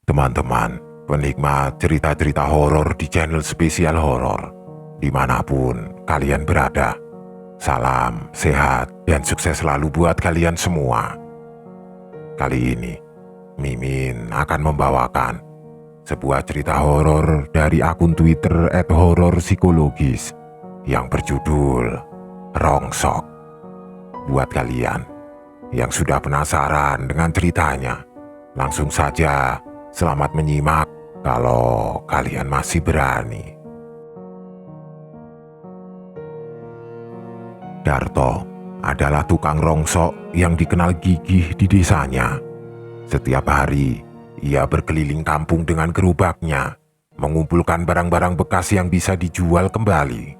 Teman-teman, penikmat cerita-cerita horor di channel spesial horor, dimanapun kalian berada. Salam sehat dan sukses selalu buat kalian semua. Kali ini, Mimin akan membawakan sebuah cerita horor dari akun Twitter @hororpsikologis yang berjudul Rongsok. Buat kalian yang sudah penasaran dengan ceritanya, langsung saja selamat menyimak kalau kalian masih berani. Darto adalah tukang rongsok yang dikenal gigih di desanya. Setiap hari, ia berkeliling kampung dengan gerobaknya, mengumpulkan barang-barang bekas yang bisa dijual kembali.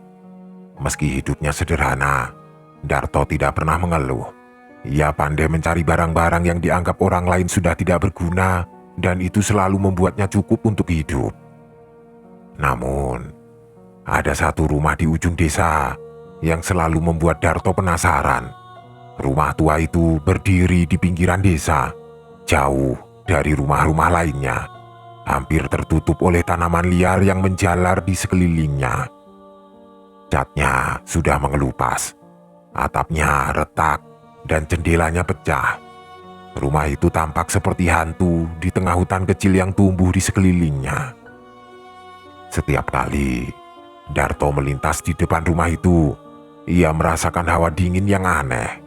Meski hidupnya sederhana, Darto tidak pernah mengeluh. Ia pandai mencari barang-barang yang dianggap orang lain sudah tidak berguna, dan itu selalu membuatnya cukup untuk hidup. Namun, ada satu rumah di ujung desa yang selalu membuat Darto penasaran. Rumah tua itu berdiri di pinggiran desa, jauh dari rumah-rumah lainnya, hampir tertutup oleh tanaman liar yang menjalar di sekelilingnya. Catnya sudah mengelupas, atapnya retak, dan jendelanya pecah. Rumah itu tampak seperti hantu di tengah hutan kecil yang tumbuh di sekelilingnya. Setiap kali Darto melintas di depan rumah itu, ia merasakan hawa dingin yang aneh.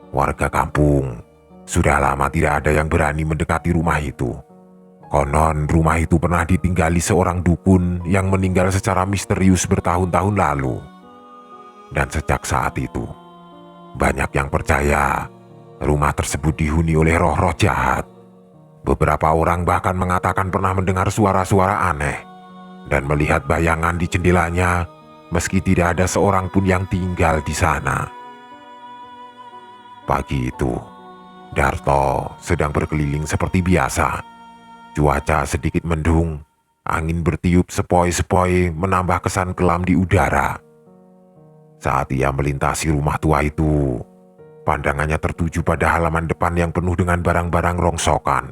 Warga kampung sudah lama tidak ada yang berani mendekati rumah itu. Konon rumah itu pernah ditinggali seorang dukun yang meninggal secara misterius bertahun-tahun lalu. Dan sejak saat itu, banyak yang percaya rumah tersebut dihuni oleh roh-roh jahat. Beberapa orang bahkan mengatakan pernah mendengar suara-suara aneh dan melihat bayangan di jendelanya, meski tidak ada seorang pun yang tinggal di sana. Pagi itu, Darto sedang berkeliling seperti biasa. Cuaca sedikit mendung, angin bertiup sepoi-sepoi menambah kesan kelam di udara. Saat ia melintasi rumah tua itu, pandangannya tertuju pada halaman depan yang penuh dengan barang-barang rongsokan.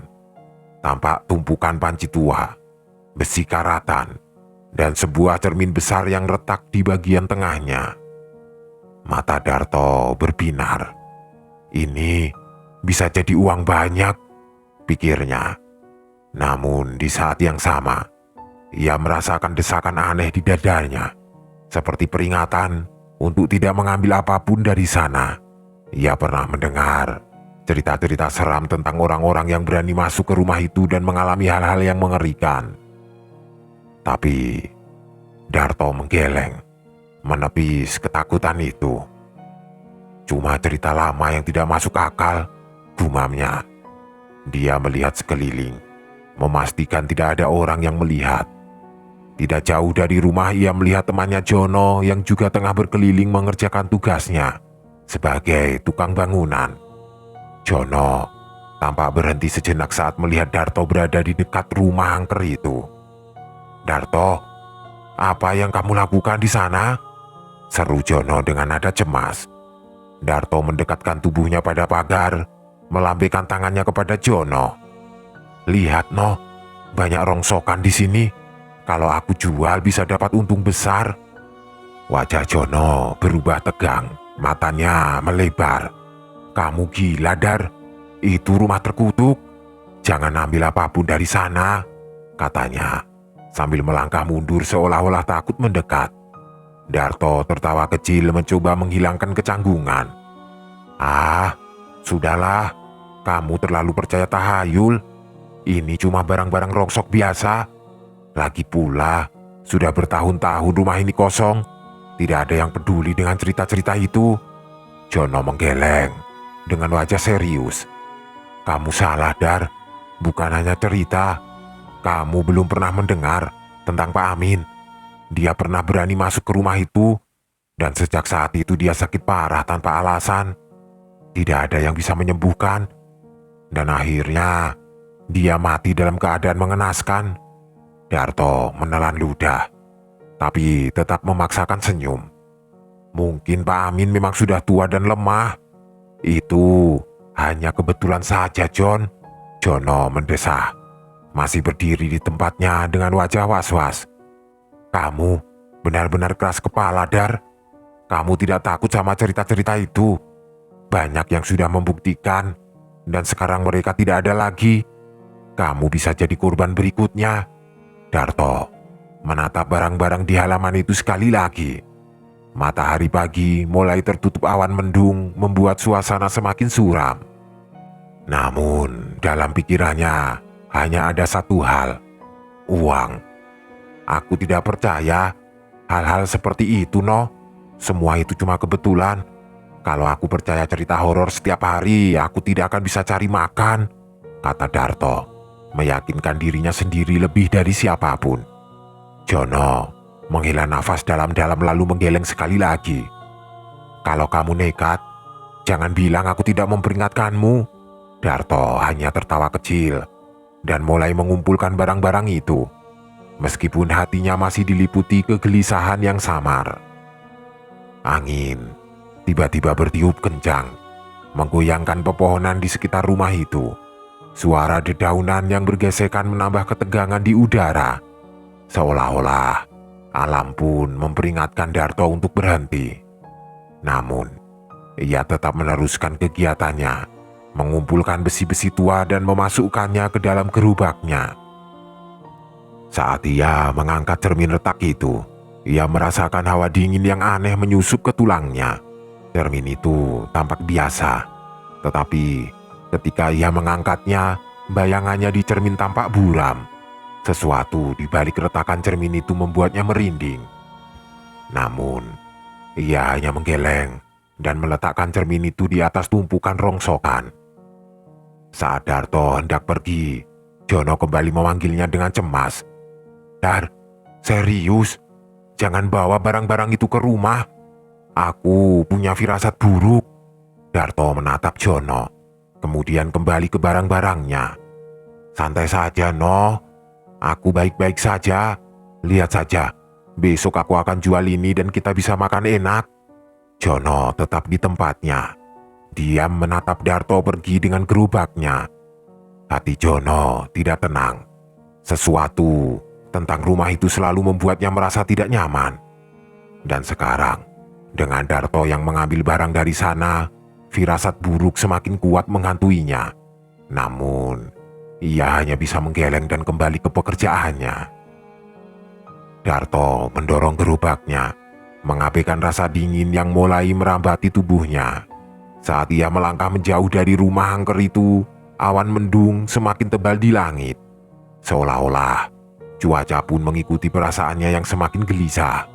Tampak tumpukan panci tua, besi karatan, dan sebuah cermin besar yang retak di bagian tengahnya. Mata Darto berbinar. Ini bisa jadi uang banyak, pikirnya. Namun di saat yang sama, ia merasakan desakan aneh di dadanya, seperti peringatan untuk tidak mengambil apapun dari sana. Ia pernah mendengar cerita-cerita seram tentang orang-orang yang berani masuk ke rumah itu dan mengalami hal-hal yang mengerikan. Tapi Darto menggeleng, menepis ketakutan itu. Cuma cerita lama yang tidak masuk akal, gumamnya. Dia melihat sekeliling, memastikan tidak ada orang yang melihat. Tidak jauh dari rumah ia melihat temannya Jono yang juga tengah berkeliling mengerjakan tugasnya sebagai tukang bangunan. Jono tampak berhenti sejenak saat melihat Darto berada di dekat rumah angker itu. "Darto, apa yang kamu lakukan di sana?" seru Jono dengan nada cemas. Darto mendekatkan tubuhnya pada pagar, melambaikan tangannya kepada Jono. "Lihat no, banyak rongsokan di sini. Kalau aku jual bisa dapat untung besar." Wajah Jono berubah tegang, matanya melebar. "Kamu gila, Dar? Itu rumah terkutuk. Jangan ambil apapun dari sana," katanya, sambil melangkah mundur seolah-olah takut mendekat. Darto tertawa kecil mencoba menghilangkan kecanggungan. "Ah, sudahlah. Kamu terlalu percaya tahayul. Ini cuma barang-barang rongsok biasa. Lagi pula, sudah bertahun-tahun rumah ini kosong. Tidak ada yang peduli dengan cerita-cerita itu." Jono menggeleng dengan wajah serius. "Kamu salah, Dar. Bukan hanya cerita. Kamu belum pernah mendengar tentang Pak Amin. Dia pernah berani masuk ke rumah itu, dan sejak saat itu dia sakit parah tanpa alasan. Tidak ada yang bisa menyembuhkan. Dan akhirnya, dia mati dalam keadaan mengenaskan." Darto menelan ludah, tapi tetap memaksakan senyum. "Mungkin Pak Amin memang sudah tua dan lemah. Itu hanya kebetulan saja, John," Jono mendesah. masih berdiri di tempatnya dengan wajah was-was. "Kamu benar-benar keras kepala, Dar. Kamu tidak takut sama cerita-cerita itu? Banyak yang sudah membuktikan, dan sekarang mereka tidak ada lagi. Kamu bisa jadi korban berikutnya." Darto menatap barang-barang di halaman itu sekali lagi. Matahari pagi mulai tertutup awan mendung membuat suasana semakin suram. Namun dalam pikirannya hanya ada satu hal, uang. "Aku tidak percaya hal-hal seperti itu, no. Semua itu cuma kebetulan. Kalau aku percaya cerita horor setiap hari, aku tidak akan bisa cari makan," kata Darto, meyakinkan dirinya sendiri lebih dari siapapun. Jono menghela nafas dalam-dalam lalu menggeleng sekali lagi. "Kalau kamu nekat, jangan bilang aku tidak memperingatkanmu." Darto hanya tertawa kecil dan mulai mengumpulkan barang-barang itu, meskipun hatinya masih diliputi kegelisahan yang samar. Angin tiba-tiba bertiup kencang, menggoyangkan pepohonan di sekitar rumah itu. Suara dedaunan yang bergesekan menambah ketegangan di udara, seolah-olah alam pun memperingatkan Darto untuk berhenti. Namun, ia tetap meneruskan kegiatannya, mengumpulkan besi-besi tua dan memasukkannya ke dalam gerobaknya. Saat ia mengangkat cermin retak itu, ia merasakan hawa dingin yang aneh menyusup ke tulangnya. Cermin itu tampak biasa, tetapi ketika ia mengangkatnya, bayangannya di cermin tampak buram. Sesuatu di balik retakan cermin itu membuatnya merinding. Namun, ia hanya menggeleng dan meletakkan cermin itu di atas tumpukan rongsokan. Saat Darto hendak pergi, Jono kembali memanggilnya dengan cemas. "Dar, serius, jangan bawa barang-barang itu ke rumah. Aku punya firasat buruk." Darto menatap Jono, kemudian kembali ke barang-barangnya. "Santai saja, no. Aku baik-baik saja. Lihat saja, besok aku akan jual ini dan kita bisa makan enak." Jono tetap di tempatnya. Diam menatap Darto pergi dengan gerobaknya. Hati Jono tidak tenang. Sesuatu tentang rumah itu selalu membuatnya merasa tidak nyaman. Dan sekarang, dengan Darto yang mengambil barang dari sana, firasat buruk semakin kuat menghantuinya. Namun, ia hanya bisa menggeleng dan kembali ke pekerjaannya. Darto mendorong gerobaknya, mengabaikan rasa dingin yang mulai merambati tubuhnya. Saat ia melangkah menjauh dari rumah angker itu, awan mendung semakin tebal di langit. Seolah-olah cuaca pun mengikuti perasaannya yang semakin gelisah.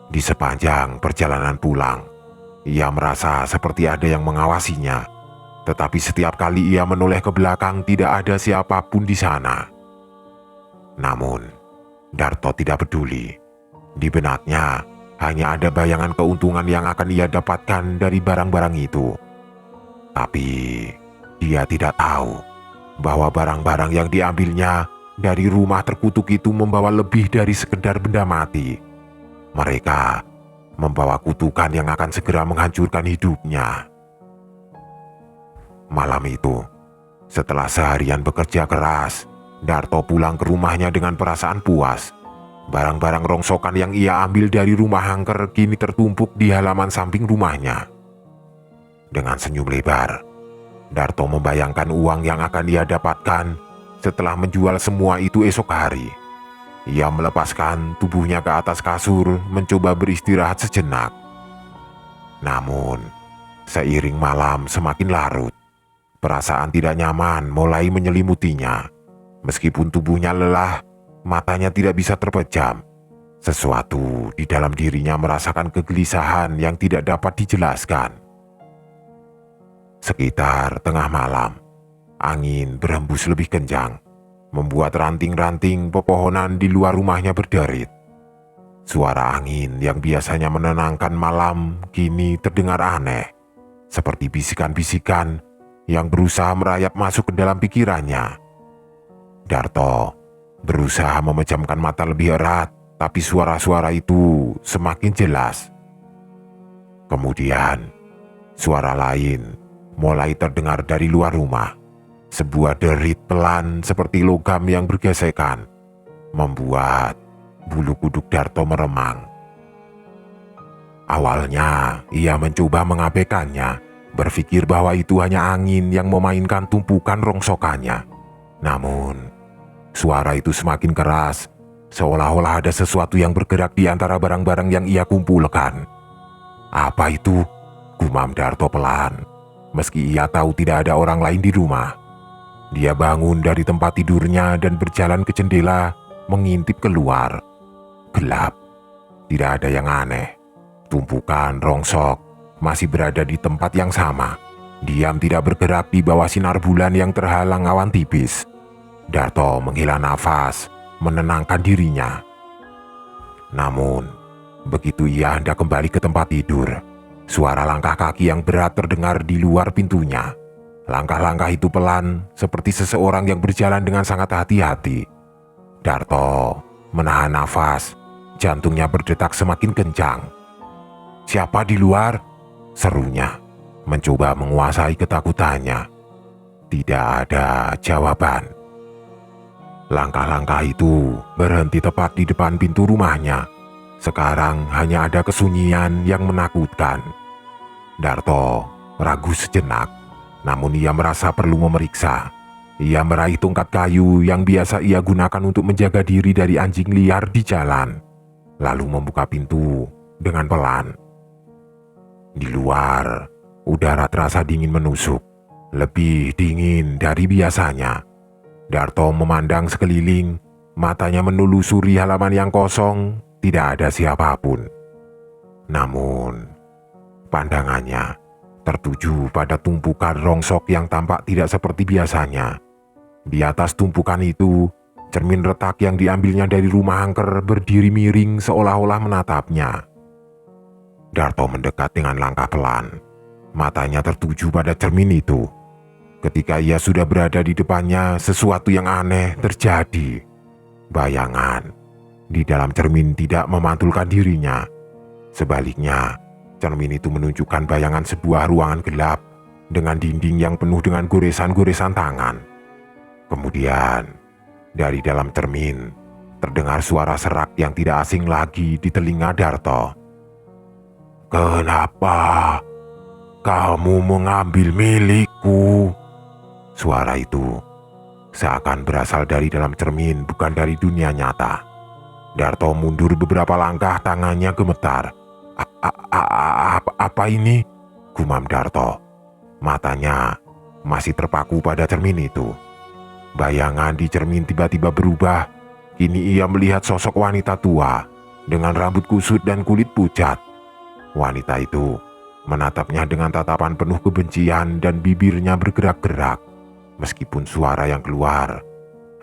Di sepanjang perjalanan pulang, ia merasa seperti ada yang mengawasinya. Tetapi setiap kali ia menoleh ke belakang tidak ada siapapun di sana. Namun, Darto tidak peduli. Di benaknya hanya ada bayangan keuntungan yang akan ia dapatkan dari barang-barang itu. Tapi, dia tidak tahu bahwa barang-barang yang diambilnya dari rumah terkutuk itu membawa lebih dari sekedar benda mati. Mereka membawa kutukan yang akan segera menghancurkan hidupnya. Malam itu, setelah seharian bekerja keras, Darto pulang ke rumahnya dengan perasaan puas. Barang-barang rongsokan yang ia ambil dari rumah angker kini tertumpuk di halaman samping rumahnya. Dengan senyum lebar, Darto membayangkan uang yang akan ia dapatkan setelah menjual semua itu esok hari. Ia melepaskan tubuhnya ke atas kasur mencoba beristirahat sejenak. Namun, seiring malam semakin larut, perasaan tidak nyaman mulai menyelimutinya. Meskipun tubuhnya lelah, matanya tidak bisa terpejam. Sesuatu di dalam dirinya merasakan kegelisahan yang tidak dapat dijelaskan. Sekitar tengah malam, angin berhembus lebih kencang, membuat ranting-ranting pepohonan di luar rumahnya berderit. Suara angin yang biasanya menenangkan malam kini terdengar aneh, seperti bisikan-bisikan yang berusaha merayap masuk ke dalam pikirannya. Darto berusaha memejamkan mata lebih erat, tapi suara-suara itu semakin jelas. Kemudian, suara lain mulai terdengar dari luar rumah. Sebuah derit pelan seperti logam yang bergesekan membuat bulu kuduk Darto meremang. Awalnya ia mencoba mengabaikannya, berpikir bahwa itu hanya angin yang memainkan tumpukan rongsokannya. Namun suara itu semakin keras, seolah-olah ada sesuatu yang bergerak di antara barang-barang yang ia kumpulkan. "Apa itu?" gumam Darto pelan, meski ia tahu tidak ada orang lain di rumah. Dia bangun dari tempat tidurnya dan berjalan ke jendela, mengintip keluar. Gelap, tidak ada yang aneh. Tumpukan rongsok masih berada di tempat yang sama, diam tidak bergerak di bawah sinar bulan yang terhalang awan tipis. Darto menghela nafas, menenangkan dirinya. Namun, begitu ia hendak kembali ke tempat tidur, suara langkah kaki yang berat terdengar di luar pintunya. Langkah-langkah itu pelan, seperti seseorang yang berjalan dengan sangat hati-hati. Darto menahan nafas, jantungnya berdetak semakin kencang. "Siapa di luar?" serunya, mencoba menguasai ketakutannya. Tidak ada jawaban. Langkah-langkah itu berhenti tepat di depan pintu rumahnya. Sekarang hanya ada kesunyian yang menakutkan. Darto ragu sejenak, namun ia merasa perlu memeriksa. Ia meraih tongkat kayu yang biasa ia gunakan untuk menjaga diri dari anjing liar di jalan, lalu membuka pintu dengan pelan. Di luar, udara terasa dingin menusuk, lebih dingin dari biasanya. Darto memandang sekeliling, matanya menelusuri halaman yang kosong, tidak ada siapapun. Namun, pandangannya tertuju pada tumpukan rongsok yang tampak tidak seperti biasanya. Di atas tumpukan itu, cermin retak yang diambilnya dari rumah angker berdiri miring seolah-olah menatapnya. Darto mendekat dengan langkah pelan. Matanya tertuju pada cermin itu. Ketika ia sudah berada di depannya, sesuatu yang aneh terjadi. Bayangan di dalam cermin tidak memantulkan dirinya. Sebaliknya, cermin itu menunjukkan bayangan sebuah ruangan gelap dengan dinding yang penuh dengan goresan-goresan tangan. Kemudian, dari dalam cermin, terdengar suara serak yang tidak asing lagi di telinga Darto. "Kenapa kamu mengambil milikku?" Suara itu seakan berasal dari dalam cermin, bukan dari dunia nyata. Darto mundur beberapa langkah, tangannya gemetar. Apa ini?" gumam Darto. Matanya masih terpaku pada cermin itu. Bayangan di cermin tiba-tiba berubah. Kini ia melihat sosok wanita tua dengan rambut kusut dan kulit pucat. Wanita itu menatapnya dengan tatapan penuh kebencian dan bibirnya bergerak-gerak. Meskipun suara yang keluar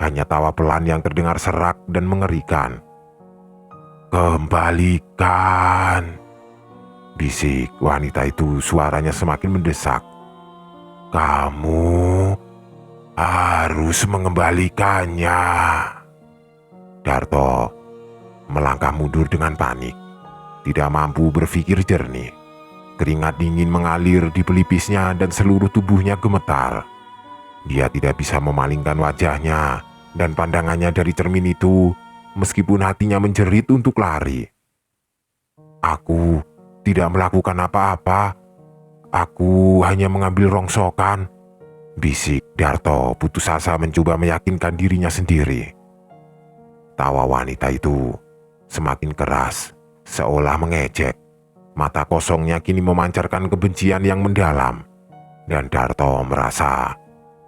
hanya tawa pelan yang terdengar serak dan mengerikan. "Kembalikan," bisik wanita itu, suaranya semakin mendesak. "Kamu harus mengembalikannya." Darto melangkah mundur dengan panik, tidak mampu berpikir jernih. Keringat dingin mengalir di pelipisnya dan seluruh tubuhnya gemetar. Dia tidak bisa memalingkan wajahnya dan pandangannya dari cermin itu, meskipun hatinya menjerit untuk lari. "Aku tidak melakukan apa-apa. Aku hanya mengambil rongsokan," bisik Darto putus asa mencoba meyakinkan dirinya sendiri. Tawa wanita itu semakin keras, seolah mengejek. Mata kosongnya kini memancarkan kebencian yang mendalam. Dan Darto merasa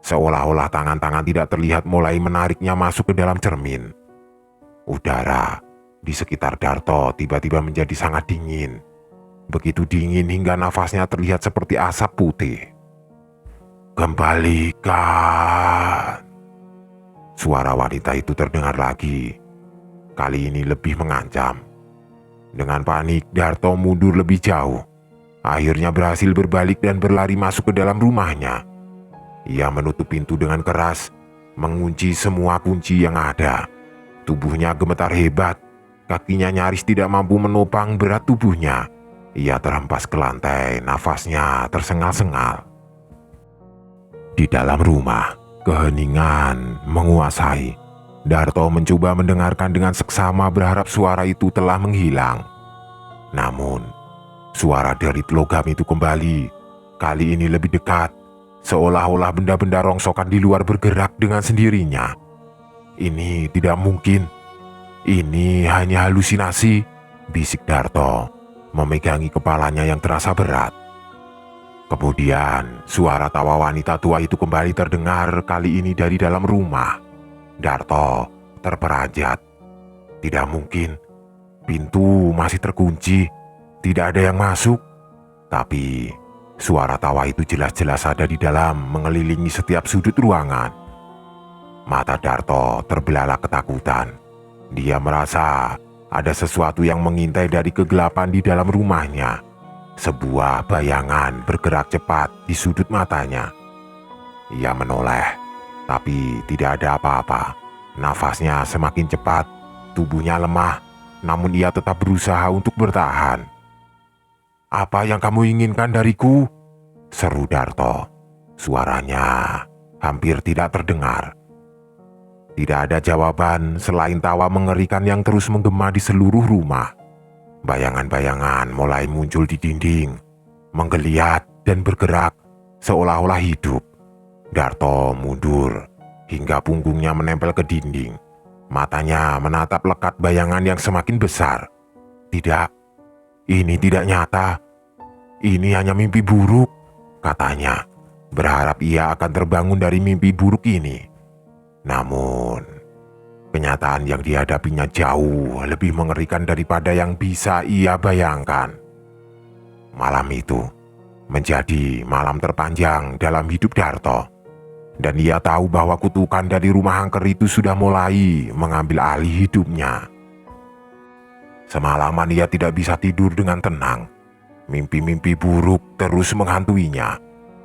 seolah-olah tangan-tangan tidak terlihat mulai menariknya masuk ke dalam cermin. Udara di sekitar Darto tiba-tiba menjadi sangat dingin. Begitu dingin hingga nafasnya terlihat seperti asap putih. "Kembalikan." Suara wanita itu terdengar lagi. Kali ini lebih mengancam. Dengan panik, Darto mundur lebih jauh. Akhirnya berhasil berbalik dan berlari masuk ke dalam rumahnya. Ia menutup pintu dengan keras, mengunci semua kunci yang ada. Tubuhnya gemetar hebat, kakinya nyaris tidak mampu menopang berat tubuhnya. Ia terhempas ke lantai, nafasnya tersengal-sengal. Di dalam rumah, Keheningan menguasai. Darto mencoba mendengarkan dengan seksama berharap suara itu telah menghilang. Namun, suara derit logam itu kembali. Kali ini lebih dekat, seolah-olah benda-benda rongsokan di luar bergerak dengan sendirinya. Ini tidak mungkin. Ini hanya halusinasi, bisik Darto, memegangi kepalanya yang terasa berat. Kemudian, suara tawa wanita tua itu kembali terdengar, kali ini dari dalam rumah. Darto terperanjat. Tidak mungkin. Pintu masih terkunci. Tidak ada yang masuk. Tapi, suara tawa itu jelas-jelas ada di dalam, mengelilingi setiap sudut ruangan. Mata Darto terbelalak ketakutan. Dia merasa ada sesuatu yang mengintai dari kegelapan di dalam rumahnya. Sebuah bayangan bergerak cepat di sudut matanya. Ia menoleh, tapi tidak ada apa-apa. Nafasnya semakin cepat, tubuhnya lemah, namun ia tetap berusaha untuk bertahan. "Apa yang kamu inginkan dariku?" seru Darto. Suaranya hampir tidak terdengar. Tidak ada jawaban selain tawa mengerikan yang terus menggema di seluruh rumah. Bayangan-bayangan mulai muncul di dinding, menggeliat dan bergerak seolah-olah hidup. Darto mundur hingga punggungnya menempel ke dinding. Matanya menatap lekat bayangan yang semakin besar. Tidak, ini tidak nyata. Ini hanya mimpi buruk, katanya, berharap ia akan terbangun dari mimpi buruk ini. Namun, kenyataan yang dihadapinya jauh lebih mengerikan daripada yang bisa ia bayangkan. Malam itu menjadi malam terpanjang dalam hidup Darto. Dan ia tahu bahwa kutukan dari rumah angker itu sudah mulai mengambil alih hidupnya. Semalaman ia tidak bisa tidur dengan tenang. Mimpi-mimpi buruk terus menghantuinya.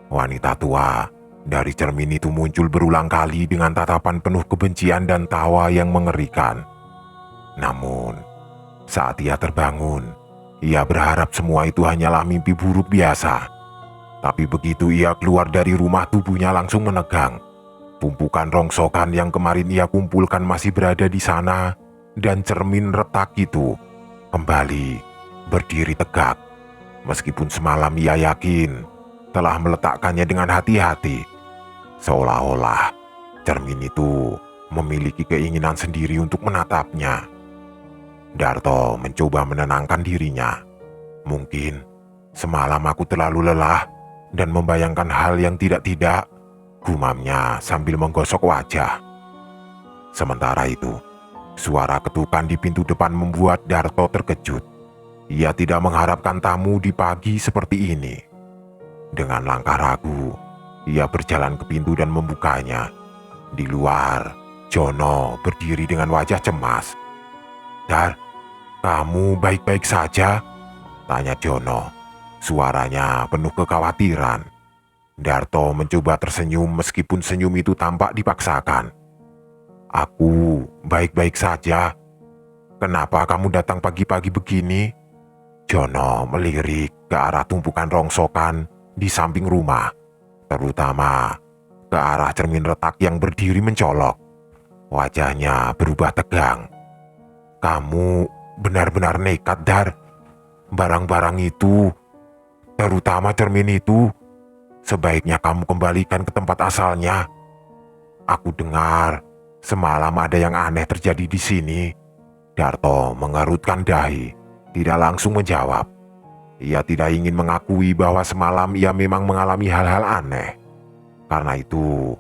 Wanita tua dari cermin itu muncul berulang kali dengan tatapan penuh kebencian dan tawa yang mengerikan. Namun, saat ia terbangun, ia berharap semua itu hanyalah mimpi buruk biasa. Tapi begitu ia keluar dari rumah, tubuhnya langsung menegang. Tumpukan rongsokan yang kemarin ia kumpulkan masih berada di sana, dan cermin retak itu kembali berdiri tegak. Meskipun semalam ia yakin telah meletakkannya dengan hati-hati. Seolah-olah cermin itu memiliki keinginan sendiri untuk menatapnya. Darto mencoba menenangkan dirinya. Mungkin semalam aku terlalu lelah dan membayangkan hal yang tidak-tidak, gumamnya sambil menggosok wajah. Sementara itu, suara ketukan di pintu depan membuat Darto terkejut. Ia tidak mengharapkan tamu di pagi seperti ini. Dengan langkah ragu, ia berjalan ke pintu dan membukanya. Di luar, Jono berdiri dengan wajah cemas. "Dar, kamu baik-baik saja?" tanya Jono. Suaranya penuh kekhawatiran. Darto mencoba tersenyum meskipun senyum itu tampak dipaksakan. "Aku baik-baik saja. Kenapa kamu datang pagi-pagi begini?" Jono melirik ke arah tumpukan rongsokan di samping rumah, terutama ke arah cermin retak yang berdiri mencolok. Wajahnya berubah tegang. "Kamu benar-benar nekat, Dar. Barang-barang itu, terutama cermin itu, sebaiknya kamu kembalikan ke tempat asalnya. Aku dengar semalam ada yang aneh terjadi di sini." Darto mengerutkan dahi, tidak langsung menjawab. Ia tidak ingin mengakui bahwa semalam ia memang mengalami hal-hal aneh. Karena itu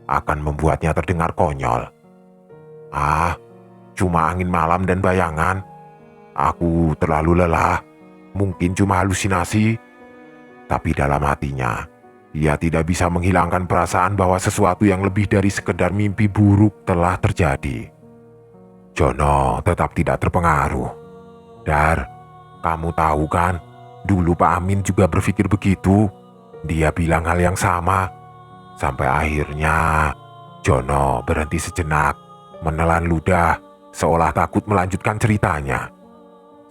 akan membuatnya terdengar konyol. "Ah, cuma angin malam dan bayangan. Aku terlalu lelah. Mungkin cuma halusinasi." Tapi dalam hatinya, ia tidak bisa menghilangkan perasaan bahwa sesuatu yang lebih dari sekedar mimpi buruk telah terjadi. Jono tetap tidak terpengaruh. "Dar, kamu tahu kan, dulu Pak Amin juga berpikir begitu. Dia bilang hal yang sama." Sampai akhirnya Jono berhenti sejenak, menelan ludah, seolah takut melanjutkan ceritanya.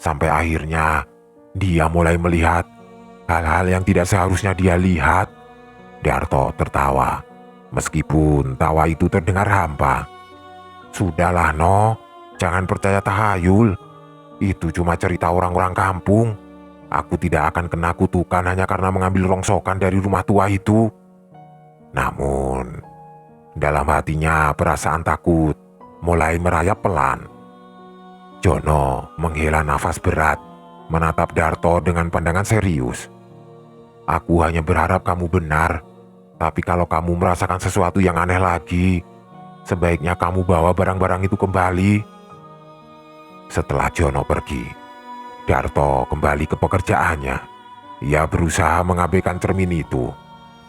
Sampai akhirnya dia mulai melihat hal-hal yang tidak seharusnya dia lihat. Darto tertawa. Meskipun tawa itu terdengar hampa. "Sudahlah, No. Jangan percaya tahayul. Itu cuma cerita orang-orang kampung. Aku tidak akan kena kutukan hanya karena mengambil rongsokan dari rumah tua itu." Namun, dalam hatinya perasaan takut mulai merayap pelan. Jono menghela nafas berat, menatap Darto dengan pandangan serius. "Aku hanya berharap kamu benar, tapi kalau kamu merasakan sesuatu yang aneh lagi, sebaiknya kamu bawa barang-barang itu kembali." Setelah Jono pergi, Darto kembali ke pekerjaannya. Ia berusaha mengabaikan cermin itu,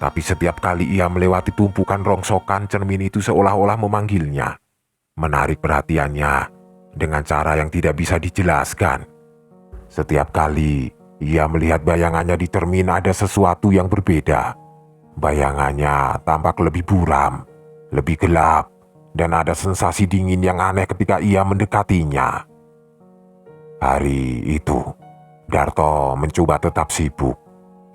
tapi setiap kali ia melewati tumpukan rongsokan, cermin itu seolah-olah memanggilnya, menarik perhatiannya dengan cara yang tidak bisa dijelaskan. Setiap kali ia melihat bayangannya di cermin, ada sesuatu yang berbeda. Bayangannya tampak lebih buram, lebih gelap, dan ada sensasi dingin yang aneh ketika ia mendekatinya. Hari itu, Darto mencoba tetap sibuk.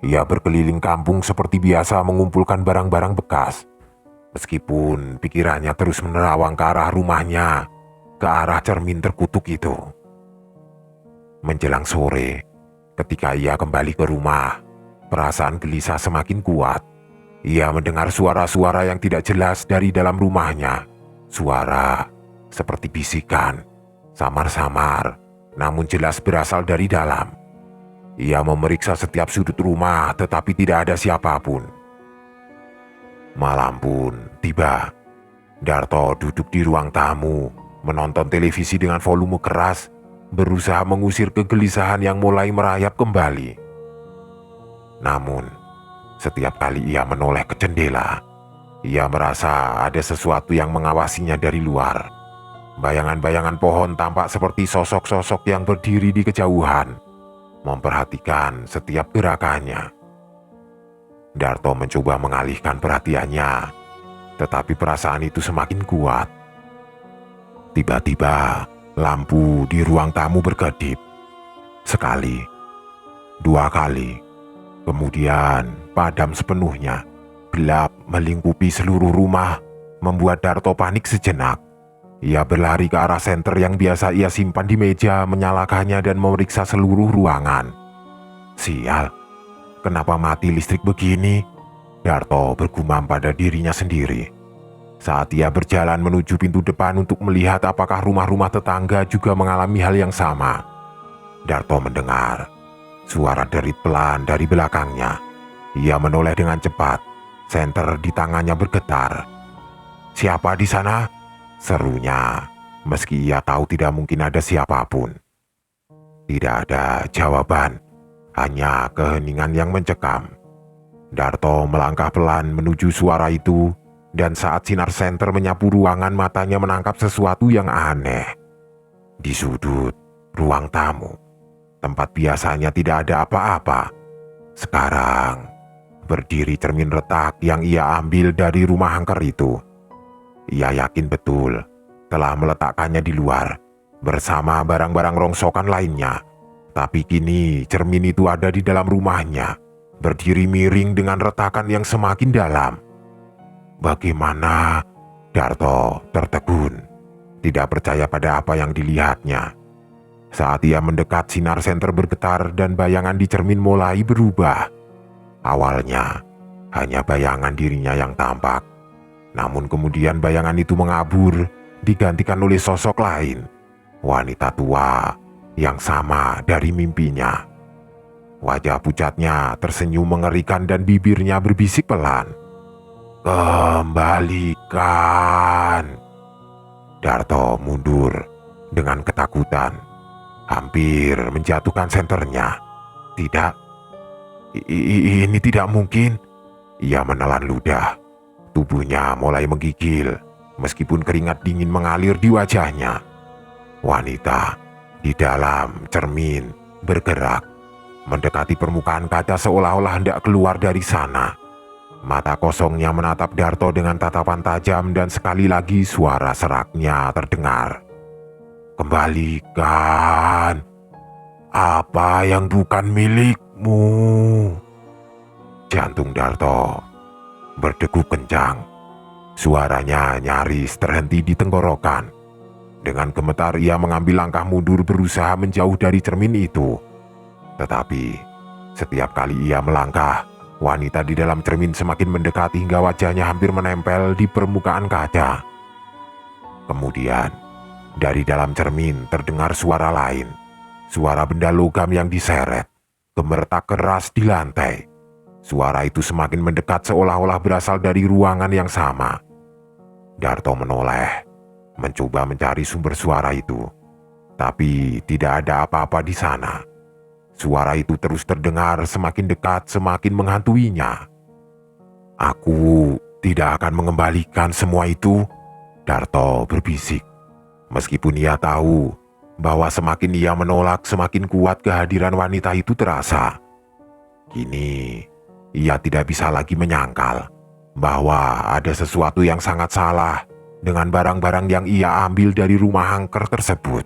Ia berkeliling kampung seperti biasa mengumpulkan barang-barang bekas. Meskipun pikirannya terus menerawang ke arah rumahnya, ke arah cermin terkutuk itu. Menjelang sore, ketika ia kembali ke rumah, perasaan gelisah semakin kuat. Ia mendengar suara-suara yang tidak jelas dari dalam rumahnya. Suara seperti bisikan, samar-samar, namun jelas berasal dari dalam. Ia memeriksa setiap sudut rumah, tetapi tidak ada siapapun. Malam pun tiba. Darto duduk di ruang tamu, menonton televisi dengan volume keras, berusaha mengusir kegelisahan yang mulai merayap kembali. Namun, setiap kali ia menoleh ke jendela, ia merasa ada sesuatu yang mengawasinya dari luar. Bayangan-bayangan pohon tampak seperti sosok-sosok yang berdiri di kejauhan, memperhatikan setiap gerakannya. Darto mencoba mengalihkan perhatiannya, tetapi perasaan itu semakin kuat. Tiba-tiba, lampu di ruang tamu berkedip. Sekali, dua kali, kemudian padam sepenuhnya. Gelap melingkupi seluruh rumah, membuat Darto panik sejenak. Ia berlari ke arah senter yang biasa ia simpan di meja, menyalakannya dan memeriksa seluruh ruangan. "Sial, kenapa mati listrik begini?" Darto bergumam pada dirinya sendiri. Saat ia berjalan menuju pintu depan untuk melihat apakah rumah-rumah tetangga juga mengalami hal yang sama, Darto mendengar suara derit pelan dari belakangnya. Ia menoleh dengan cepat. Senter di tangannya bergetar. "Siapa di sana?" serunya, meski ia tahu tidak mungkin ada siapapun. Tidak ada jawaban, hanya keheningan yang mencekam. Darto melangkah pelan menuju suara itu, dan saat sinar senter menyapu ruangan, matanya menangkap sesuatu yang aneh. Di sudut ruang tamu, tempat biasanya tidak ada apa-apa, sekarang berdiri cermin retak yang ia ambil dari rumah angker itu. Ia yakin betul telah meletakkannya di luar bersama barang-barang rongsokan lainnya. Tapi kini cermin itu ada di dalam rumahnya, berdiri miring dengan retakan yang semakin dalam. Bagaimana? Darto tertegun, tidak percaya pada apa yang dilihatnya. Saat ia mendekat, sinar senter bergetar dan bayangan di cermin mulai berubah. Awalnya hanya bayangan dirinya yang tampak, namun kemudian bayangan itu mengabur, digantikan oleh sosok lain, wanita tua yang sama dari mimpinya. Wajah pucatnya tersenyum mengerikan dan bibirnya berbisik pelan. "Kembalikan." Darto mundur dengan ketakutan, hampir menjatuhkan senternya. "Tidak, ini tidak mungkin." Ia menelan ludah. Tubuhnya mulai menggigil, meskipun keringat dingin mengalir di wajahnya. Wanita di dalam cermin bergerak, mendekati permukaan kaca seolah-olah hendak keluar dari sana. Mata kosongnya menatap Darto dengan tatapan tajam dan sekali lagi suara seraknya terdengar. "Kembalikan apa yang bukan milikmu." Jantung Darto berdegup kencang. Suaranya nyaris terhenti di tenggorokan. Dengan gemetar ia mengambil langkah mundur berusaha menjauh dari cermin itu. Tetapi setiap kali ia melangkah, wanita di dalam cermin semakin mendekat hingga wajahnya hampir menempel di permukaan kaca. Kemudian, dari dalam cermin terdengar suara lain. Suara benda logam yang diseret, gemertak keras di lantai. Suara itu semakin mendekat seolah-olah berasal dari ruangan yang sama. Darto menoleh, mencoba mencari sumber suara itu. Tapi tidak ada apa-apa di sana. Suara itu terus terdengar semakin dekat, semakin menghantuinya. "Aku tidak akan mengembalikan semua itu," Darto berbisik. Meskipun ia tahu bahwa semakin ia menolak, semakin kuat kehadiran wanita itu terasa. Kini, ia tidak bisa lagi menyangkal bahwa ada sesuatu yang sangat salah dengan barang-barang yang ia ambil dari rumah angker tersebut.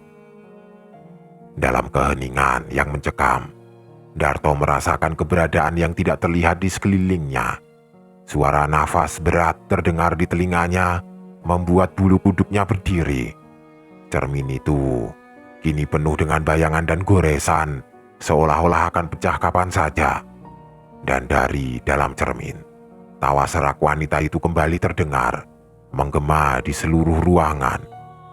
Dalam keheningan yang mencekam, Darto merasakan keberadaan yang tidak terlihat di sekelilingnya. Suara nafas berat terdengar di telinganya, membuat bulu kuduknya berdiri. Cermin itu kini penuh dengan bayangan dan goresan, seolah-olah akan pecah kapan saja. Dan dari dalam cermin, tawa serak wanita itu kembali terdengar, menggema di seluruh ruangan,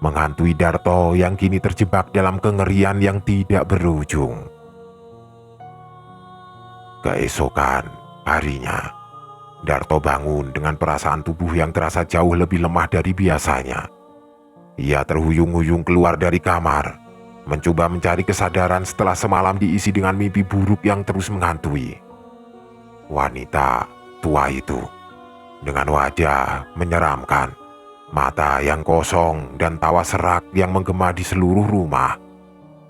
menghantui Darto yang kini terjebak dalam kengerian yang tidak berujung. Keesokan harinya, Darto bangun dengan perasaan tubuh yang terasa jauh lebih lemah dari biasanya. Ia terhuyung-huyung keluar dari kamar, mencoba mencari kesadaran setelah semalam diisi dengan mimpi buruk yang terus menghantui. Wanita tua itu, dengan wajah menyeramkan, mata yang kosong dan tawa serak yang menggema di seluruh rumah,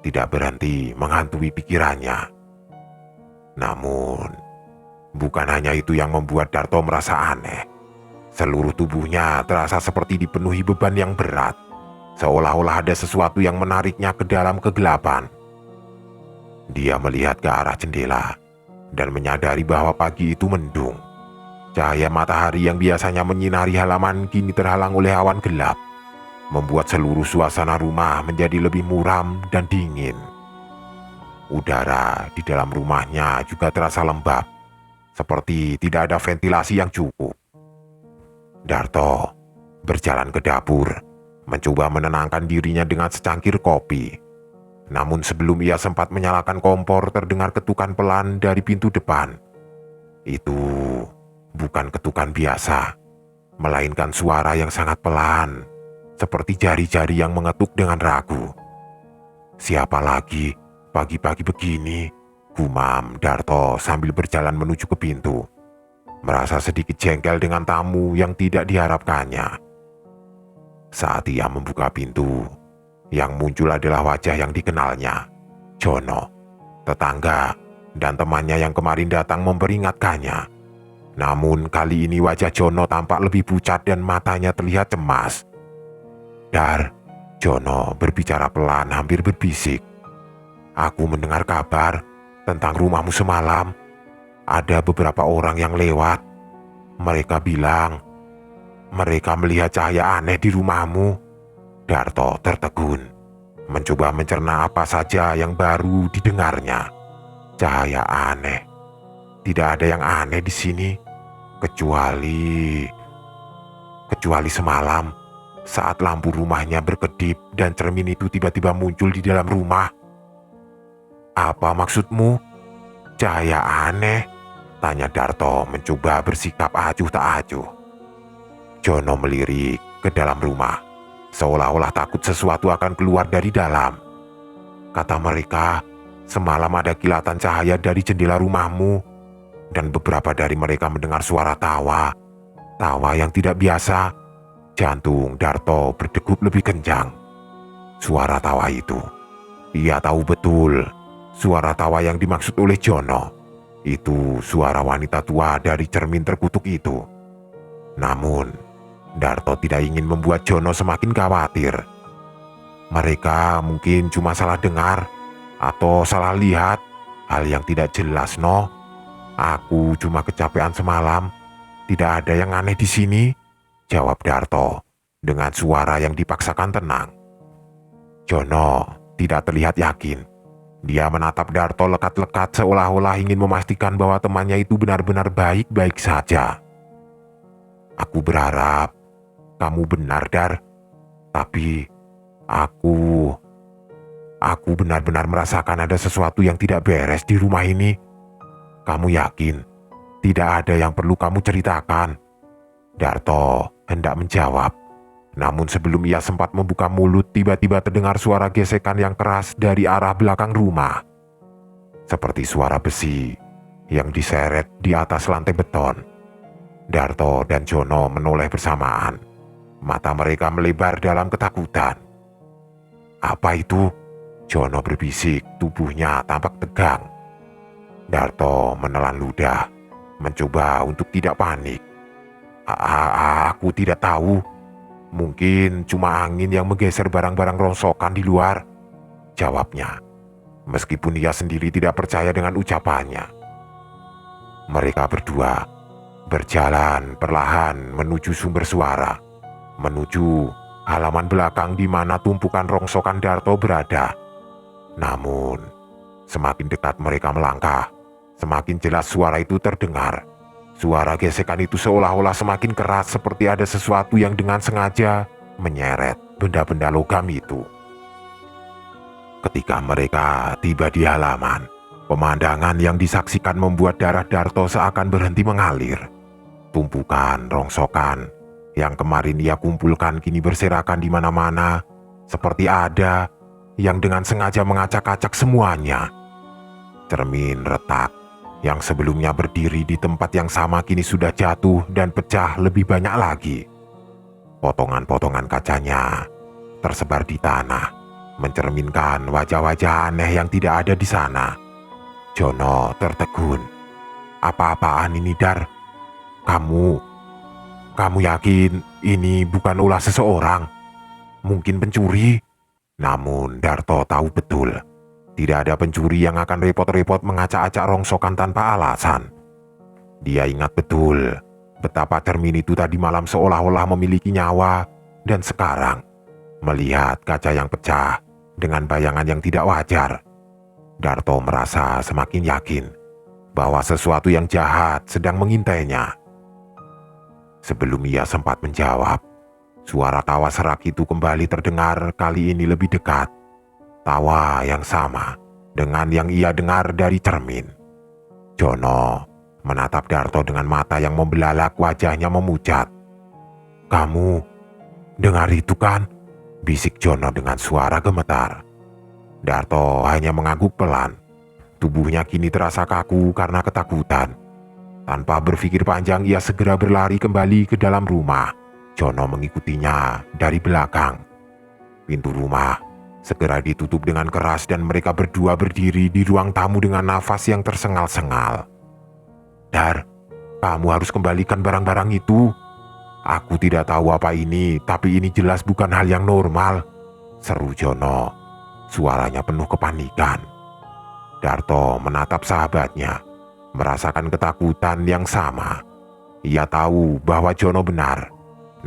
tidak berhenti menghantui pikirannya. Namun, bukan hanya itu yang membuat Darto merasa aneh. Seluruh tubuhnya terasa seperti dipenuhi beban yang berat, seolah-olah ada sesuatu yang menariknya ke dalam kegelapan. Dia melihat ke arah jendela dan menyadari bahwa pagi itu mendung. Cahaya matahari yang biasanya menyinari halaman kini terhalang oleh awan gelap, membuat seluruh suasana rumah menjadi lebih muram dan dingin. Udara di dalam rumahnya juga terasa lembab, seperti tidak ada ventilasi yang cukup. Darto berjalan ke dapur, mencoba menenangkan dirinya dengan secangkir kopi. Namun sebelum ia sempat menyalakan kompor, terdengar ketukan pelan dari pintu depan. Itu bukan ketukan biasa, melainkan suara yang sangat pelan, seperti jari-jari yang mengetuk dengan ragu. "Siapa lagi pagi-pagi begini?" gumam Darto sambil berjalan menuju ke pintu, merasa sedikit jengkel dengan tamu yang tidak diharapkannya. Saat ia membuka pintu, yang muncul adalah wajah yang dikenalnya, Jono, tetangga dan temannya yang kemarin datang memperingatkannya. Namun kali ini wajah Jono tampak lebih pucat dan matanya terlihat cemas. "Dar," Jono berbicara pelan hampir berbisik. "Aku mendengar kabar tentang rumahmu semalam. Ada beberapa orang yang lewat. Mereka bilang mereka melihat cahaya aneh di rumahmu." Darto tertegun, mencoba mencerna apa saja yang baru didengarnya. Cahaya aneh. Tidak ada yang aneh di sini, kecuali semalam saat lampu rumahnya berkedip dan cermin itu tiba-tiba muncul di dalam rumah. "Apa maksudmu? Cahaya aneh?" tanya Darto mencoba bersikap acuh tak acuh. Jono melirik ke dalam rumah, seolah-olah takut sesuatu akan keluar dari dalam. "Kata mereka, semalam ada kilatan cahaya dari jendela rumahmu, dan beberapa dari mereka mendengar suara tawa yang tidak biasa." Jantung Darto berdegup lebih kencang. Suara tawa itu, ia tahu betul, suara tawa yang dimaksud oleh Jono. Itu suara wanita tua dari cermin terkutuk itu. Namun, Darto tidak ingin membuat Jono semakin khawatir. Mereka mungkin cuma salah dengar atau salah lihat, hal yang tidak jelas, Aku cuma kecapean semalam. Tidak ada yang aneh di sini. jawab Darto dengan suara yang dipaksakan tenang. Jono tidak terlihat yakin. Dia menatap Darto lekat-lekat seolah-olah ingin memastikan bahwa temannya itu benar-benar baik-baik saja. Aku berharap kamu benar, Dar. Tapi aku benar-benar merasakan ada sesuatu yang tidak beres di rumah ini. Kamu yakin tidak ada yang perlu kamu ceritakan? Darto hendak menjawab. Namun sebelum ia sempat membuka mulut, tiba-tiba terdengar suara gesekan yang keras dari arah belakang rumah. Seperti suara besi yang diseret di atas lantai beton. Darto dan Jono menoleh bersamaan. Mata mereka melebar dalam ketakutan. Apa itu? Jono berbisik, tubuhnya tampak tegang. Darto menelan ludah, mencoba untuk tidak panik. Aku tidak tahu. Mungkin cuma angin yang menggeser barang-barang rongsokan di luar, jawabnya. Meskipun ia sendiri tidak percaya dengan ucapannya. Mereka berdua berjalan perlahan menuju sumber suara, menuju halaman belakang di mana tumpukan rongsokan Darto berada. Namun, semakin dekat mereka melangkah, semakin jelas suara itu terdengar. Suara gesekan itu seolah-olah semakin keras, seperti ada sesuatu yang dengan sengaja menyeret benda-benda logam itu. Ketika mereka tiba di halaman, pemandangan yang disaksikan membuat darah Darto seakan berhenti mengalir. Tumpukan rongsokan yang kemarin ia kumpulkan kini berserakan di mana-mana, seperti ada yang dengan sengaja mengacak-acak semuanya. Cermin retak yang sebelumnya berdiri di tempat yang sama kini sudah jatuh dan pecah lebih banyak lagi. Potongan-potongan kacanya tersebar di tanah, mencerminkan wajah-wajah aneh yang tidak ada di sana. Jono tertegun. Apa-apaan ini, Dar? Kamu yakin ini bukan ulah seseorang? Mungkin pencuri? Namun Darto tahu betul, tidak ada pencuri yang akan repot-repot mengacak-acak rongsokan tanpa alasan. Dia ingat betul betapa cermin itu tadi malam seolah-olah memiliki nyawa, dan sekarang melihat kaca yang pecah dengan bayangan yang tidak wajar, Darto merasa semakin yakin bahwa sesuatu yang jahat sedang mengintainya. Sebelum ia sempat menjawab, suara tawa serak itu kembali terdengar, kali ini lebih dekat. Tawa yang sama dengan yang ia dengar dari cermin. Jono menatap Darto dengan mata yang membelalak, wajahnya memucat. "Kamu dengar itu kan?" bisik Jono dengan suara gemetar. Darto hanya mengangguk pelan. Tubuhnya kini terasa kaku karena ketakutan. Tanpa berpikir panjang, ia segera berlari kembali ke dalam rumah. Jono mengikutinya dari belakang. Pintu rumah segera ditutup dengan keras dan mereka berdua berdiri di ruang tamu dengan nafas yang tersengal-sengal. "Dar, kamu harus kembalikan barang-barang itu. Aku tidak tahu apa ini, tapi ini jelas bukan hal yang normal," seru Jono. Suaranya penuh kepanikan. Darto menatap sahabatnya, merasakan ketakutan yang sama. Ia tahu bahwa Jono benar,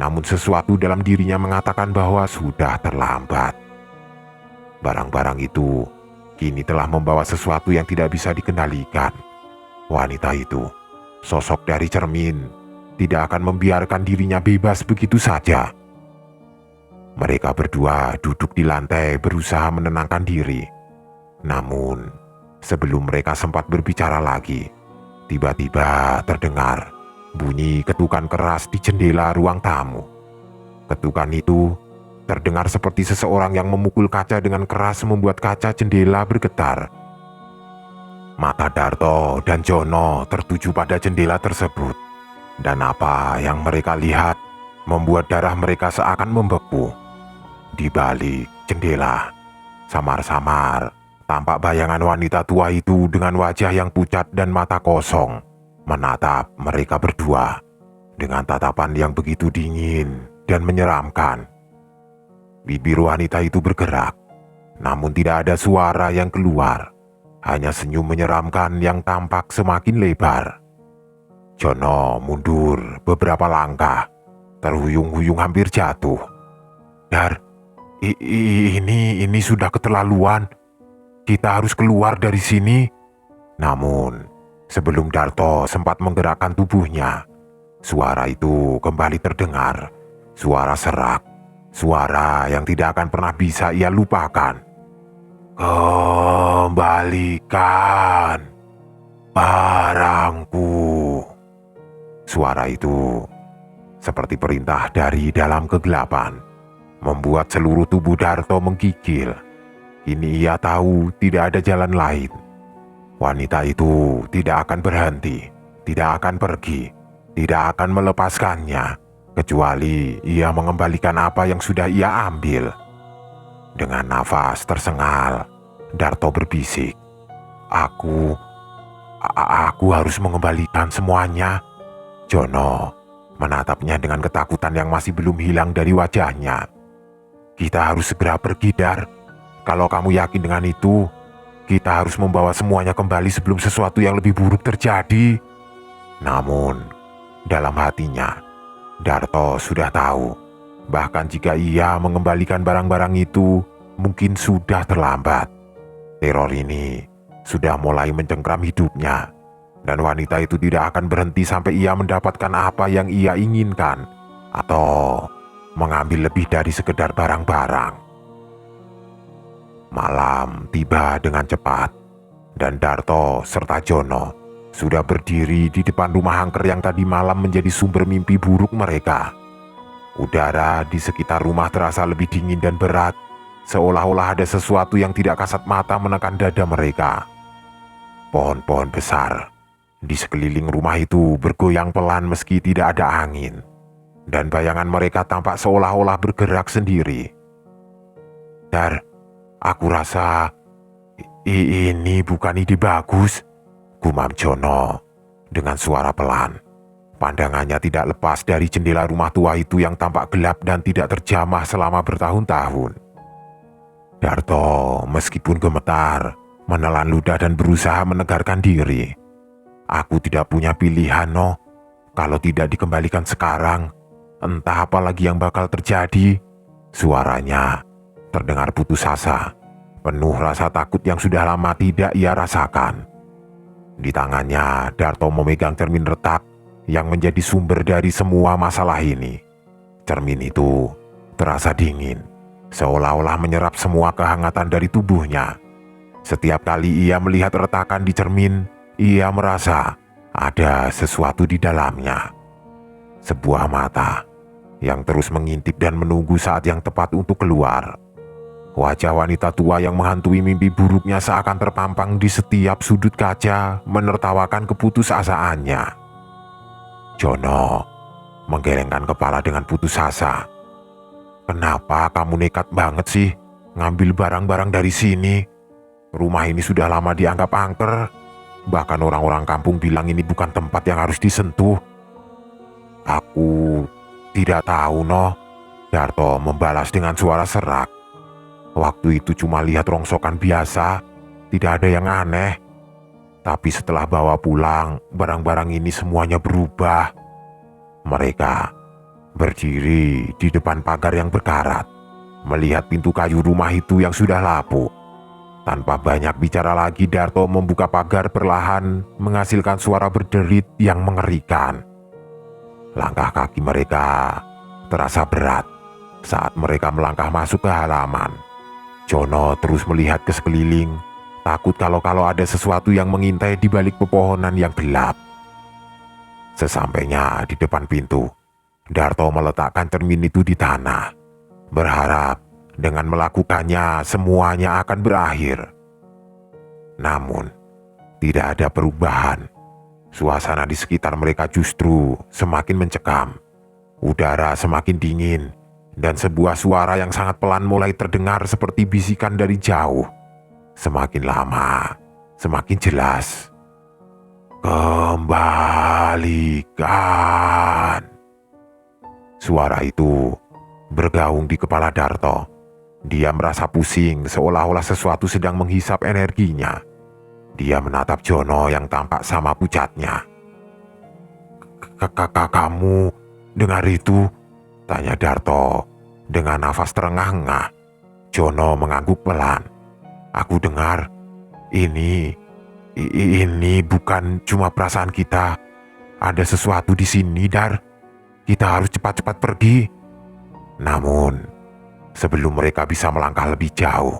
namun sesuatu dalam dirinya mengatakan bahwa sudah terlambat. Barang-barang itu kini telah membawa sesuatu yang tidak bisa dikendalikan. Wanita itu, sosok dari cermin, tidak akan membiarkan dirinya bebas begitu saja. Mereka berdua duduk di lantai berusaha menenangkan diri. Namun, sebelum mereka sempat berbicara lagi, tiba-tiba terdengar bunyi ketukan keras di jendela ruang tamu. Ketukan itu terdengar seperti seseorang yang memukul kaca dengan keras, membuat kaca jendela bergetar. Mata Darto dan Jono tertuju pada jendela tersebut, dan apa yang mereka lihat membuat darah mereka seakan membeku. Di balik jendela, samar-samar tampak bayangan wanita tua itu dengan wajah yang pucat dan mata kosong, menatap mereka berdua dengan tatapan yang begitu dingin dan menyeramkan. Bibir wanita itu bergerak, namun tidak ada suara yang keluar, hanya senyum menyeramkan yang tampak semakin lebar. Jono mundur beberapa langkah, terhuyung-huyung hampir jatuh. Dar, ini sudah keterlaluan. Kita harus keluar dari sini. Namun, sebelum Darto sempat menggerakkan tubuhnya, suara itu kembali terdengar. Suara serak, suara yang tidak akan pernah bisa ia lupakan. Kembalikan barangku. Suara itu seperti perintah dari dalam kegelapan, membuat seluruh tubuh Darto menggigil. Kini ia tahu tidak ada jalan lain. Wanita itu tidak akan berhenti, tidak akan pergi, tidak akan melepaskannya, kecuali ia mengembalikan apa yang sudah ia ambil. Dengan nafas tersengal, Darto berbisik, Aku harus mengembalikan semuanya. Jono menatapnya dengan ketakutan yang masih belum hilang dari wajahnya. Kita harus segera pergi, Dar. Kalau kamu yakin dengan itu, kita harus membawa semuanya kembali sebelum sesuatu yang lebih buruk terjadi. Namun, dalam hatinya, Darto sudah tahu, bahkan jika ia mengembalikan barang-barang itu, mungkin sudah terlambat. Teror ini sudah mulai mencengkram hidupnya, dan wanita itu tidak akan berhenti sampai ia mendapatkan apa yang ia inginkan, atau mengambil lebih dari sekedar barang-barang. Malam tiba dengan cepat, dan Darto serta Jono sudah berdiri di depan rumah angker yang tadi malam menjadi sumber mimpi buruk mereka. Udara di sekitar rumah terasa lebih dingin dan berat, seolah-olah ada sesuatu yang tidak kasat mata menekan dada mereka. Pohon-pohon besar di sekeliling rumah itu bergoyang pelan meski tidak ada angin, dan bayangan mereka tampak seolah-olah bergerak sendiri. Dar, aku rasa ini bukan ide bagus, gumam Jono dengan suara pelan. Pandangannya tidak lepas dari jendela rumah tua itu yang tampak gelap dan tidak terjamah selama bertahun-tahun. Darto meskipun gemetar, menelan ludah dan berusaha menegarkan diri. Aku tidak punya pilihan, no. Kalau tidak dikembalikan sekarang, entah apa lagi yang bakal terjadi. Suaranya terdengar putus asa, penuh rasa takut yang sudah lama tidak ia rasakan. Di tangannya, Darto memegang cermin retak yang menjadi sumber dari semua masalah ini. Cermin itu terasa dingin, seolah-olah menyerap semua kehangatan dari tubuhnya. Setiap kali ia melihat retakan di cermin, ia merasa ada sesuatu di dalamnya. Sebuah mata yang terus mengintip dan menunggu saat yang tepat untuk keluar. Wajah wanita tua yang menghantui mimpi buruknya seakan terpampang di setiap sudut kaca, menertawakan keputusasaannya. Jono menggelengkan kepala dengan putus asa. Kenapa kamu nekat banget sih ngambil barang-barang dari sini? Rumah ini sudah lama dianggap angker. Bahkan orang-orang kampung bilang ini bukan tempat yang harus disentuh. Aku tidak tahu, no. Darto membalas dengan suara serak. Waktu itu cuma lihat rongsokan biasa, tidak ada yang aneh. Tapi setelah bawa pulang, barang-barang ini semuanya berubah. Mereka berdiri di depan pagar yang berkarat, melihat pintu kayu rumah itu yang sudah lapuk. Tanpa banyak bicara lagi, Darto membuka pagar perlahan, menghasilkan suara berderit yang mengerikan. Langkah kaki mereka terasa berat saat mereka melangkah masuk ke halaman. Jono terus melihat ke sekeliling, takut kalau ada sesuatu yang mengintai di balik pepohonan yang gelap. Sesampainya di depan pintu, Darto meletakkan cermin itu di tanah, berharap dengan melakukannya semuanya akan berakhir. Namun, tidak ada perubahan. Suasana di sekitar mereka justru semakin mencekam. Udara semakin dingin, dan sebuah suara yang sangat pelan mulai terdengar seperti bisikan dari jauh. Semakin lama, semakin jelas. Kembalikan. Suara itu bergaung di kepala Darto. Dia merasa pusing, seolah-olah sesuatu sedang menghisap energinya. Dia menatap Jono yang tampak sama pucatnya. Kamu dengar itu? Tanya Darto dengan nafas terengah-engah. Jono mengangguk pelan. Aku dengar, ini bukan cuma perasaan kita. Ada sesuatu di sini, Dar. Kita harus cepat-cepat pergi. Namun, sebelum mereka bisa melangkah lebih jauh,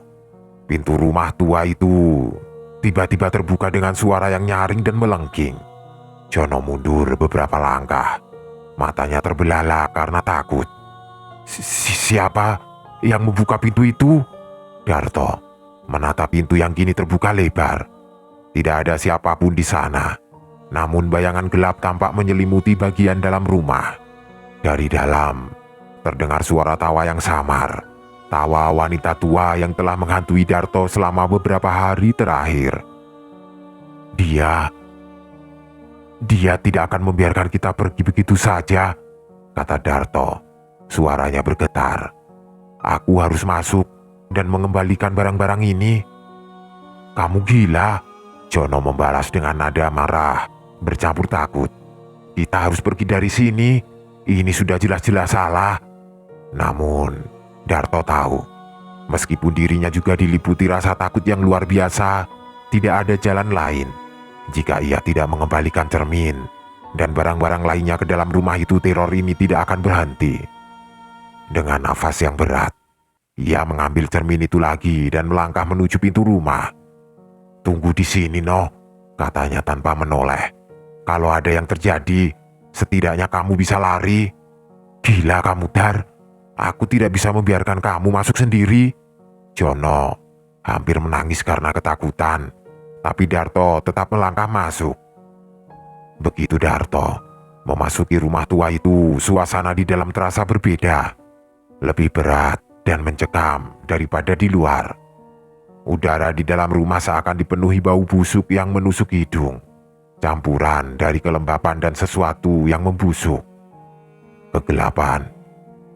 pintu rumah tua itu tiba-tiba terbuka dengan suara yang nyaring dan melengking. Jono mundur beberapa langkah. Matanya terbelalak karena takut. Siapa yang membuka pintu itu? Darto menatap pintu yang kini terbuka lebar. Tidak ada siapapun di sana. Namun bayangan gelap tampak menyelimuti bagian dalam rumah. Dari dalam terdengar suara tawa yang samar. Tawa wanita tua yang telah menghantui Darto selama beberapa hari terakhir. Dia tidak akan membiarkan kita pergi begitu saja, kata Darto. Suaranya bergetar. Aku harus masuk dan mengembalikan barang-barang ini. Kamu gila, Jono membalas dengan nada marah, bercampur takut. Kita harus pergi dari sini. Ini sudah jelas-jelas salah. Namun, Darto tahu, meskipun dirinya juga diliputi rasa takut yang luar biasa, tidak ada jalan lain jika ia tidak mengembalikan cermin dan barang-barang lainnya ke dalam rumah itu. Teror ini tidak akan berhenti. Dengan nafas yang berat, ia mengambil cermin itu lagi dan melangkah menuju pintu rumah. Tunggu di sini, Noh, katanya tanpa menoleh. Kalau ada yang terjadi, setidaknya kamu bisa lari. Gila kamu, Dar. Aku tidak bisa membiarkan kamu masuk sendiri. Jono hampir menangis karena ketakutan. Tapi Darto tetap melangkah masuk. Begitu Darto memasuki rumah tua itu, suasana di dalam terasa berbeda. Lebih berat dan mencekam daripada di luar. Udara di dalam rumah seakan dipenuhi bau busuk yang menusuk hidung. Campuran dari kelembapan dan sesuatu yang membusuk. Kegelapan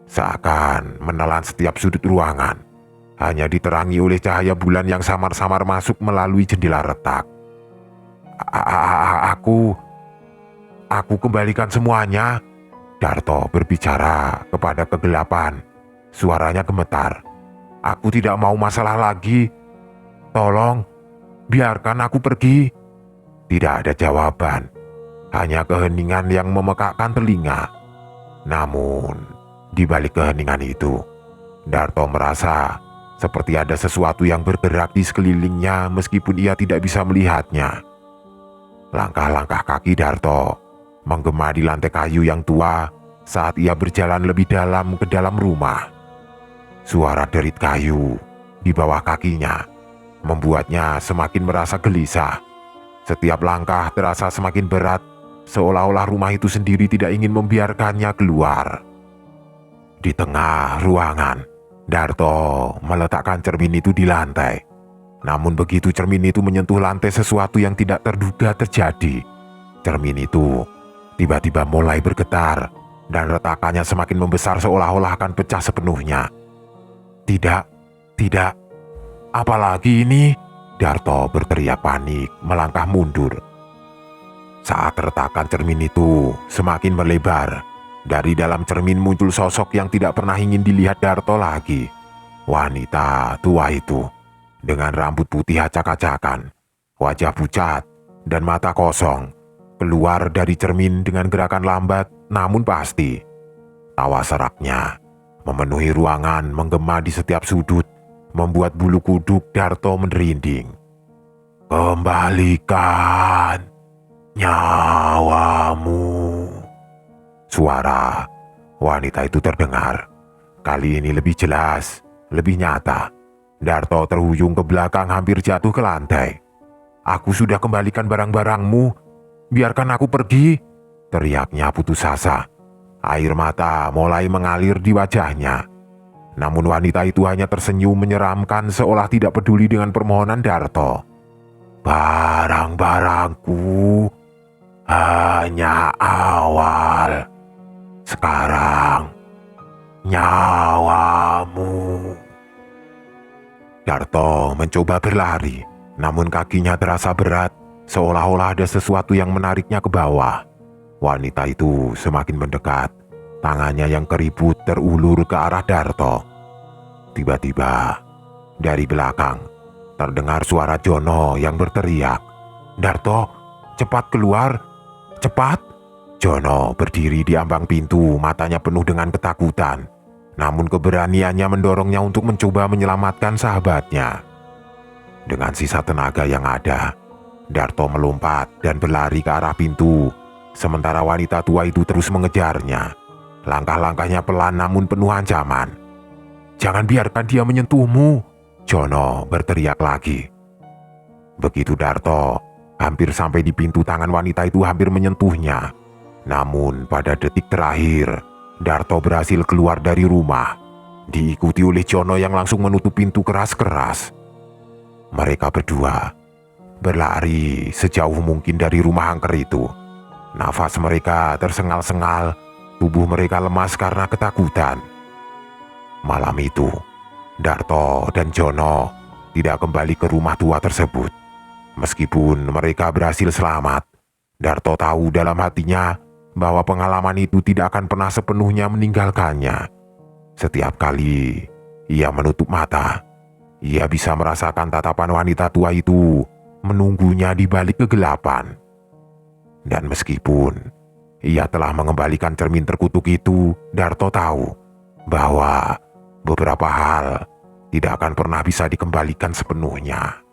seakan menelan setiap sudut ruangan. Hanya diterangi oleh cahaya bulan yang samar-samar masuk melalui jendela retak. Aku kembalikan semuanya, Darto berbicara kepada kegelapan. Suaranya gemetar. Aku tidak mau masalah lagi. Tolong, biarkan aku pergi. Tidak ada jawaban. Hanya keheningan yang memekakkan telinga. Namun, di balik keheningan itu, Darto merasa seperti ada sesuatu yang bergerak di sekelilingnya meskipun ia tidak bisa melihatnya. Langkah-langkah kaki Darto menggema di lantai kayu yang tua saat ia berjalan lebih dalam ke dalam rumah. Suara derit kayu di bawah kakinya membuatnya semakin merasa gelisah. Setiap langkah terasa semakin berat, seolah-olah rumah itu sendiri tidak ingin membiarkannya keluar. Di tengah ruangan, Darto meletakkan cermin itu di lantai. Namun begitu cermin itu menyentuh lantai, sesuatu yang tidak terduga terjadi. Cermin itu tiba-tiba mulai bergetar dan retakannya semakin membesar seolah-olah akan pecah sepenuhnya. Tidak, apalagi ini? Darto berteriak panik, melangkah mundur. Saat retakan cermin itu semakin melebar, dari dalam cermin muncul sosok yang tidak pernah ingin dilihat Darto lagi. Wanita tua itu dengan rambut putih acak-acakan, wajah pucat, dan mata kosong, keluar dari cermin dengan gerakan lambat namun pasti. Tawa seraknya memenuhi ruangan, menggema di setiap sudut, membuat bulu kuduk Darto merinding. Kembalikan nyawamu. Suara wanita itu terdengar. Kali ini lebih jelas, lebih nyata. Darto terhuyung ke belakang, hampir jatuh ke lantai. Aku sudah kembalikan barang-barangmu. Biarkan aku pergi, teriaknya putus asa. Air mata mulai mengalir di wajahnya. Namun wanita itu hanya tersenyum menyeramkan, seolah tidak peduli dengan permohonan Darto. Barang-barangku hanya awal. Sekarang nyawamu. Darto mencoba berlari, namun kakinya terasa berat, seolah-olah ada sesuatu yang menariknya ke bawah. Wanita itu semakin mendekat, Tangannya yang keriput terulur ke arah Darto. Tiba-tiba, dari belakang, terdengar suara Jono yang berteriak, "Darto, cepat keluar, cepat!" Jono berdiri di ambang pintu, matanya penuh dengan ketakutan. Namun keberaniannya mendorongnya untuk mencoba menyelamatkan sahabatnya. Dengan sisa tenaga yang ada, Darto melompat dan berlari ke arah pintu, sementara wanita tua itu terus mengejarnya. Langkah-langkahnya pelan namun penuh ancaman. "Jangan biarkan dia menyentuhmu!" Jono berteriak lagi. Begitu Darto hampir sampai di pintu, tangan wanita itu hampir menyentuhnya. Namun pada detik terakhir, Darto berhasil keluar dari rumah, diikuti oleh Jono yang langsung menutup pintu keras-keras. Mereka berdua berlari sejauh mungkin dari rumah angker itu. Nafas mereka tersengal-sengal, tubuh mereka lemas karena ketakutan. Malam itu, Darto dan Jono tidak kembali ke rumah tua tersebut. Meskipun mereka berhasil selamat, Darto tahu dalam hatinya bahwa pengalaman itu tidak akan pernah sepenuhnya meninggalkannya. Setiap kali ia menutup mata, ia bisa merasakan tatapan wanita tua itu menunggunya di balik kegelapan. Dan meskipun ia telah mengembalikan cermin terkutuk itu, Darto tahu bahwa beberapa hal tidak akan pernah bisa dikembalikan sepenuhnya.